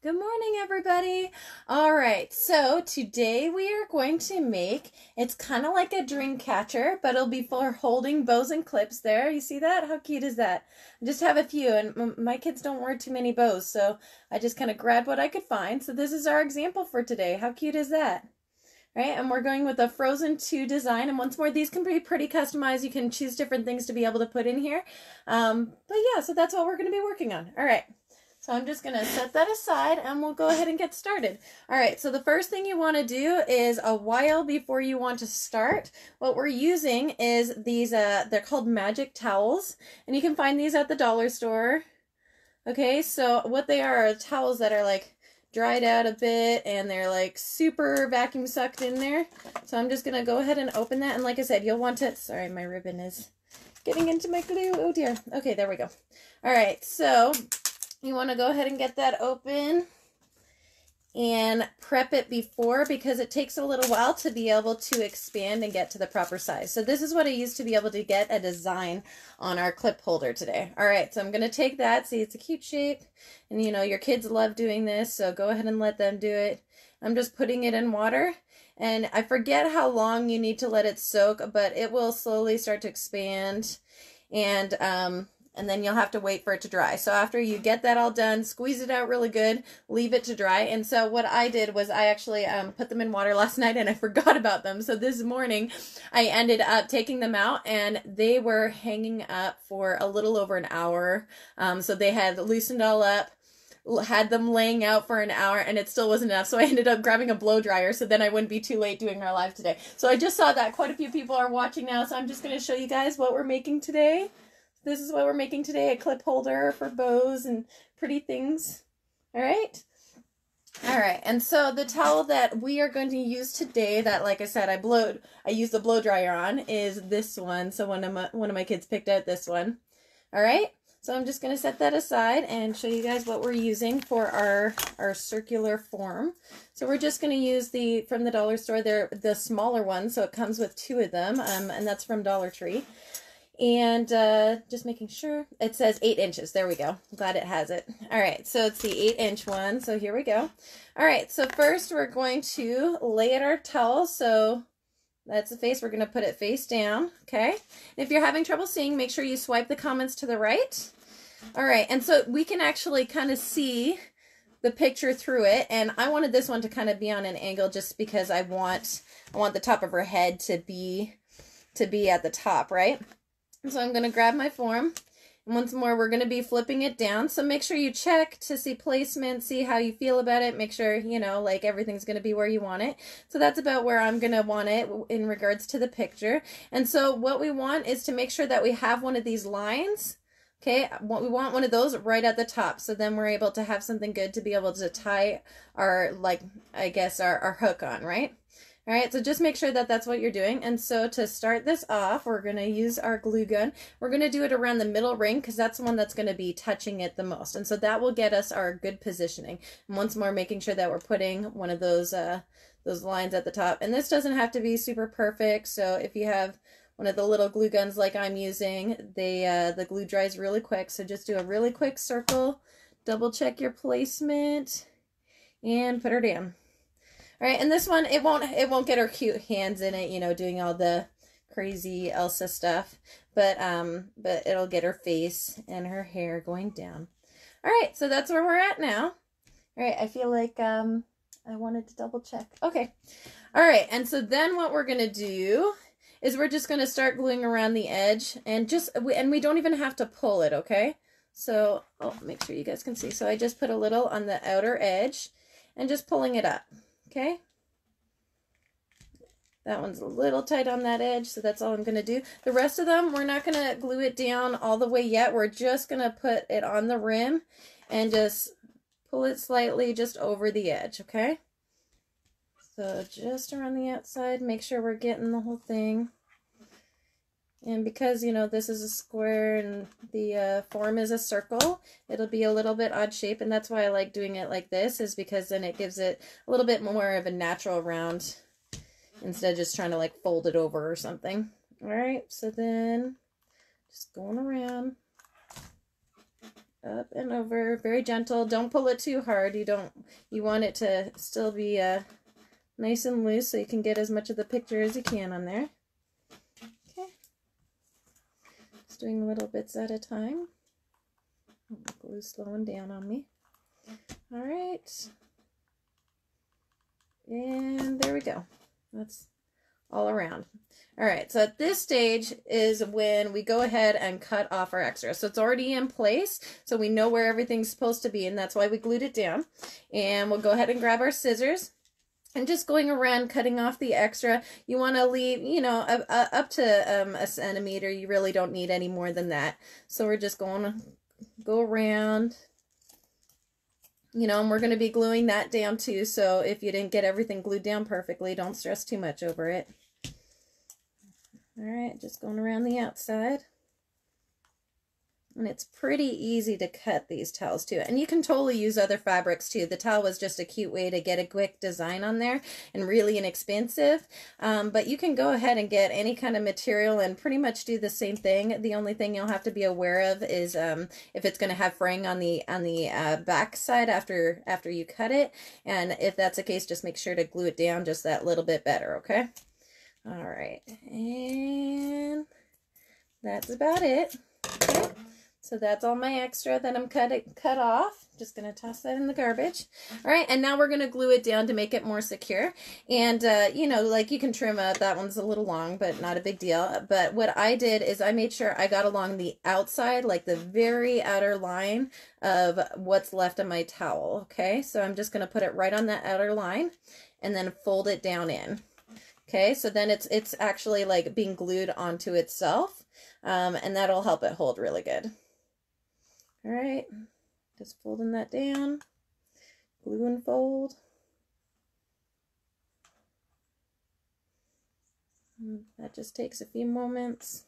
Good morning, everybody. All right, so today we are going to make, it's kind of like a dream catcher, but it'll be for holding bows and clips there. You see that? How cute is that? I just have a few, and my kids don't wear too many bows, so I just kind of grabbed what I could find. So this is our example for today. How cute is that? Right, and we're going with a Frozen 2 design, and once more, these can be pretty customized. You can choose different things to be able to put in here. But yeah, so that's what we're going to be working on. All right. So I'm just going to set that aside and we'll go ahead and get started. All right, so the first thing you want to do is a while before you want to start. What we're using is these, they're called magic towels, and you can find these at the dollar store. Okay, so what they are towels that are like dried out a bit and they're like super vacuum sucked in there. So I'm just going to go ahead and open that. And like I said, you'll want to, sorry, my ribbon is getting into my glue. Oh dear. Okay, there we go. All right, so you want to go ahead and get that open and prep it before, because it takes a little while to be able to expand and get to the proper size. So this is what I used to be able to get a design on our clip holder today. All right, so I'm going to take that. See, it's a cute shape, and you know, your kids love doing this, so go ahead and let them do it. I'm just putting it in water, and I forget how long you need to let it soak, but it will slowly start to expand, and then you'll have to wait for it to dry. So after you get that all done, squeeze it out really good, leave it to dry. And so what I did was I actually put them in water last night and I forgot about them. So this morning I ended up taking them out and they were hanging up for a little over an hour. So they had loosened all up, had them laying out for an hour, and it still wasn't enough. So I ended up grabbing a blow dryer so then I wouldn't be too late doing our live today. So I just saw that quite a few people are watching now. So I'm just going to show you guys what we're making today. This is what we're making today, a clip holder for bows and pretty things. All right? All right, and so the towel that we are going to use today that, like I said, I used the blow dryer on is this one. So one of my kids picked out this one. All right? So I'm just going to set that aside and show you guys what we're using for our circular form. So we're just going to use from the dollar store. They're the smaller one, so it comes with 2 of them, and that's from Dollar Tree. And just making sure it says 8 inches. There we go. I'm glad it has it. All right, so it's the 8-inch one. So here we go. All right, so first we're going to lay out our towel. So that's the face. We're going to put it face down. Okay. And if you're having trouble seeing, make sure you swipe the comments to the right. All right, and so we can actually kind of see the picture through it. And I wanted this one to kind of be on an angle just because I want the top of her head to be at the top, right? So I'm going to grab my form, and once more we're going to be flipping it down. So make sure you check to see placement, see how you feel about it, make sure, you know, like everything's going to be where you want it. So that's about where I'm going to want it in regards to the picture. And so what we want is to make sure that we have one of these lines. Okay, we want one of those right at the top, so then we're able to have something good to be able to tie our, like, I guess our hook on, right? All right, so just make sure that that's what you're doing. And so to start this off, we're going to use our glue gun. We're going to do it around the middle ring because that's the one that's going to be touching it the most. And so that will get us our good positioning. And once more, making sure that we're putting one of those lines at the top. And this doesn't have to be super perfect. So if you have one of the little glue guns like I'm using, the glue dries really quick. So just do a really quick circle, double check your placement, and put her down. All right, and this one, it won't get her cute hands in it, you know, doing all the crazy Elsa stuff, but it'll get her face and her hair going down. All right, so that's where we're at now. All right, I feel like I wanted to double check. Okay. All right, and so then what we're gonna do is we're just gonna start gluing around the edge, and we don't even have to pull it, okay? So, oh, make sure you guys can see. So I just put a little on the outer edge and just pulling it up. Okay, that one's a little tight on that edge, so that's all I'm going to do. The rest of them, we're not going to glue it down all the way yet. We're just going to put it on the rim and just pull it slightly just over the edge, okay? So just around the outside, make sure we're getting the whole thing. And because, you know, this is a square and the form is a circle, it'll be a little bit odd shape. And that's why I like doing it like this, is because then it gives it a little bit more of a natural round instead of just trying to like fold it over or something. All right, so then just going around. Up and over, very gentle. Don't pull it too hard. You want it to still be nice and loose so you can get as much of the picture as you can on there. Okay. Just doing little bits at a time. Glue slowing down on me. All right. And there we go. That's all around. All right, so at this stage is when we go ahead and cut off our extra. So it's already in place, so we know where everything's supposed to be, and that's why we glued it down. And we'll go ahead and grab our scissors. And just going around cutting off the extra. You want to leave, you know, up to a centimeter. You really don't need any more than that. So we're just going to go around, you know, and we're going to be gluing that down too. So if you didn't get everything glued down perfectly, don't stress too much over it. All right, just going around the outside. And it's pretty easy to cut these towels too. And you can totally use other fabrics too. The towel was just a cute way to get a quick design on there and really inexpensive. But you can go ahead and get any kind of material and pretty much do the same thing. The only thing you'll have to be aware of is if it's going to have fraying on the back side after you cut it. And if that's the case, just make sure to glue it down just that little bit better, okay? All right, and that's about it. Okay. So that's all my extra that I'm cut off. Just going to toss that in the garbage. All right, and now we're going to glue it down to make it more secure. And, you know, like you can trim up. That one's a little long, but not a big deal. But what I did is I made sure I got along the outside, like the very outer line of what's left of my towel, okay? So I'm just going to put it right on that outer line and then fold it down in. Okay, so then it's actually like being glued onto itself, and that'll help it hold really good. All right, just folding that down, glue and fold. That just takes a few moments.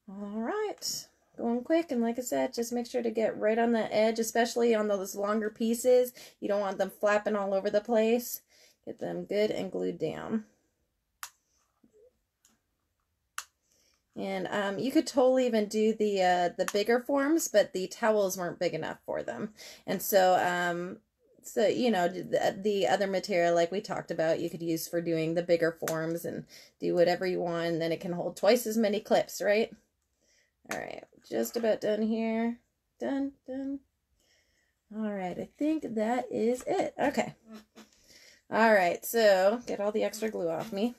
All right, going quick, and like I said, just make sure to get right on the edge, especially on those longer pieces. You don't want them flapping all over the place. Get them good and glued down. And you could totally even do the bigger forms, but the towels weren't big enough for them. And so, so you know, the other material like we talked about, you could use for doing the bigger forms and do whatever you want, and then it can hold twice as many clips, right? All right, just about done here. Done. All right, I think that is it. Okay. All right, so get all the extra glue off me.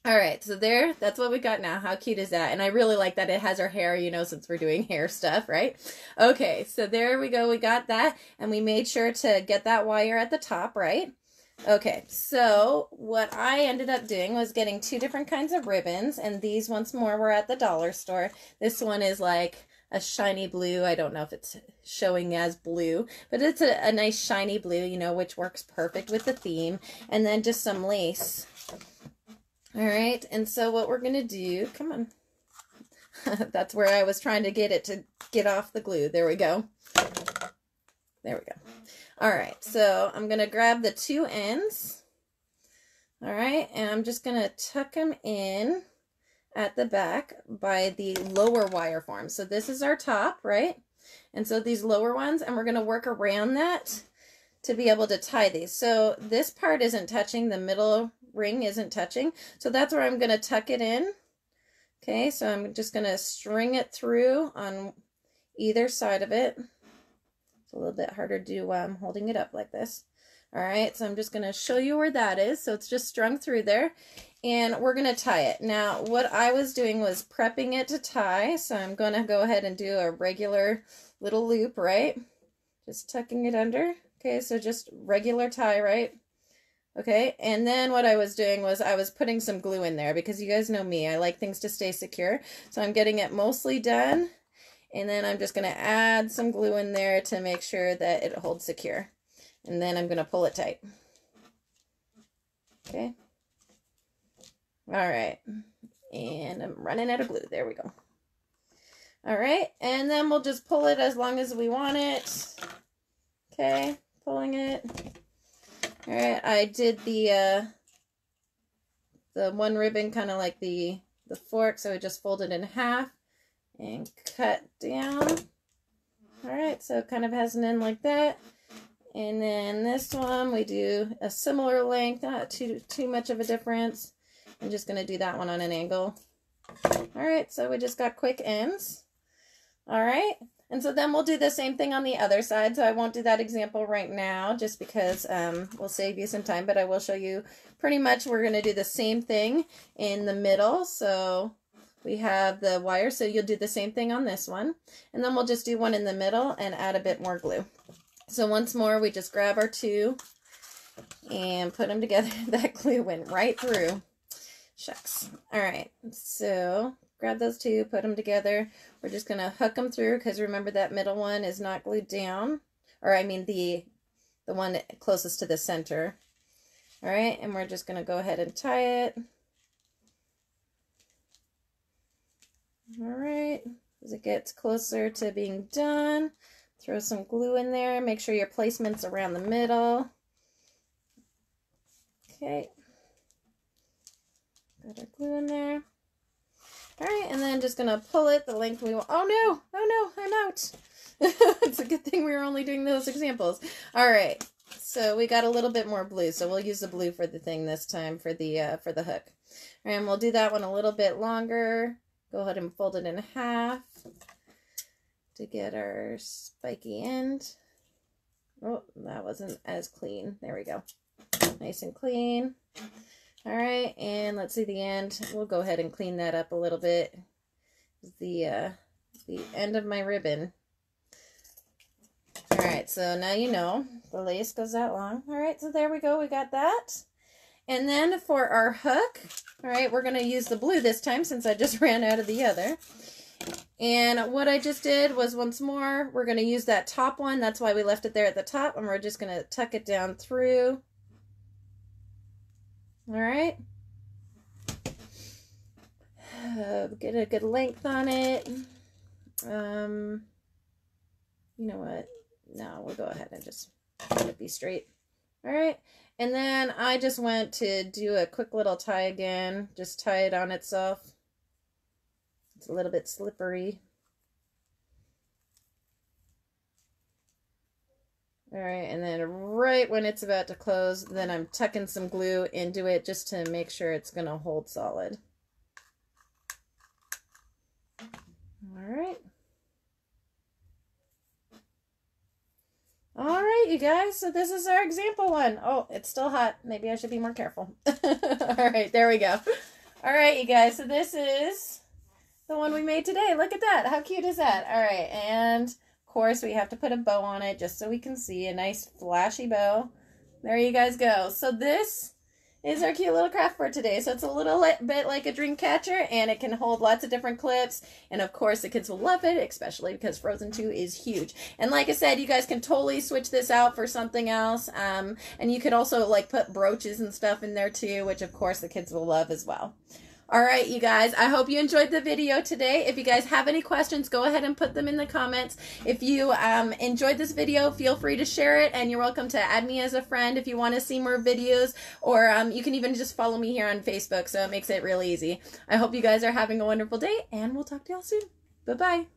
All right, so that's what we got now. How cute is that? And I really like that it has our hair, you know, since we're doing hair stuff, right? Okay, so there we go. We got that, and we made sure to get that wire at the top, right? Okay, so what I ended up doing was getting two different kinds of ribbons, and these once more were at the dollar store. This one is like a shiny blue. I don't know if it's showing as blue, but it's a nice shiny blue, you know, which works perfect with the theme. And then just some lace. All right, and so what we're going to do, come on. That's where I was trying to get it to get off the glue. There we go. There we go. All right, so I'm going to grab the two ends. All right, and I'm just going to tuck them in at the back by the lower wire form. So this is our top, right? And so these lower ones, and we're going to work around that to be able to tie these. So this part isn't touching, the middle ring isn't touching. So that's where I'm going to tuck it in. Okay, so I'm just going to string it through on either side of it. It's a little bit harder to do while I'm holding it up like this. All right, so I'm just going to show you where that is. So it's just strung through there, and we're going to tie it. Now, what I was doing was prepping it to tie. So I'm going to go ahead and do a regular little loop, right? Just tucking it under. Okay, so just regular tie, right? Okay, and then what I was doing was I was putting some glue in there because you guys know me. I like things to stay secure. So I'm getting it mostly done, and then I'm just going to add some glue in there to make sure that it holds secure. And then I'm going to pull it tight. Okay. All right. And I'm running out of glue. There we go. All right, and then we'll just pull it as long as we want it. Okay, pulling it. All right, I did the one ribbon kind of like the fork, so I just folded in half, and cut down. All right, so it kind of has an end like that. And then this one, we do a similar length, not too much of a difference. I'm just going to do that one on an angle. All right, so we just got quick ends. All right, and so then we'll do the same thing on the other side. So I won't do that example right now just because we'll save you some time, but I will show you pretty much we're going to do the same thing in the middle. So we have the wire, so you'll do the same thing on this one. And then we'll just do one in the middle and add a bit more glue. So once more, we just grab our two and put them together. That glue went right through. Shucks. All right, so grab those two, put them together. We're just going to hook them through because remember that middle one is not glued down. Or I mean the one closest to the center. All right, and we're just going to go ahead and tie it. All right, as it gets closer to being done, throw some glue in there. Make sure your placement's around the middle. Okay. Got our glue in there. All right, and then just gonna pull it the length we want. Oh no, I'm out. It's a good thing we were only doing those examples. All right, so we got a little bit more blue, so we'll use the blue for the thing this time for the hook. All right, and we'll do that one a little bit longer. Go ahead and fold it in half to get our spiky end. Oh, that wasn't as clean. There we go. Nice and clean. All right, and let's see the end. We'll go ahead and clean that up a little bit. The end of my ribbon. All right, so now you know the lace goes that long. All right, so there we go. We got that. And then for our hook, all right, we're going to use the blue this time since I just ran out of the other. And what I just did was once more, we're going to use that top one. That's why we left it there at the top. And we're just going to tuck it down through. All right. Get a good length on it. You know what? No, we'll go ahead and just let it be straight. All right. And then I just went to do a quick little tie again. Just tie it on itself. It's a little bit slippery. All right, and then right when it's about to close, then I'm tucking some glue into it just to make sure it's going to hold solid. All right. All right, you guys, so this is our example one. Oh, it's still hot. Maybe I should be more careful. All right, there we go. All right, you guys, so this is the one we made today. Look at that. How cute is that? All right, and of course we have to put a bow on it just so we can see a nice flashy bow. There you guys go. So this is our cute little craft for today. So it's a little bit like a dream catcher, and it can hold lots of different clips. And of course, the kids will love it, especially because Frozen 2 is huge. And like I said, you guys can totally switch this out for something else. And you could also like put brooches and stuff in there too, which of course the kids will love as well. All right, you guys, I hope you enjoyed the video today. If you guys have any questions, go ahead and put them in the comments. If you enjoyed this video, feel free to share it, and you're welcome to add me as a friend if you want to see more videos, or you can even just follow me here on Facebook, so it makes it really easy. I hope you guys are having a wonderful day, and we'll talk to y'all soon. Bye-bye.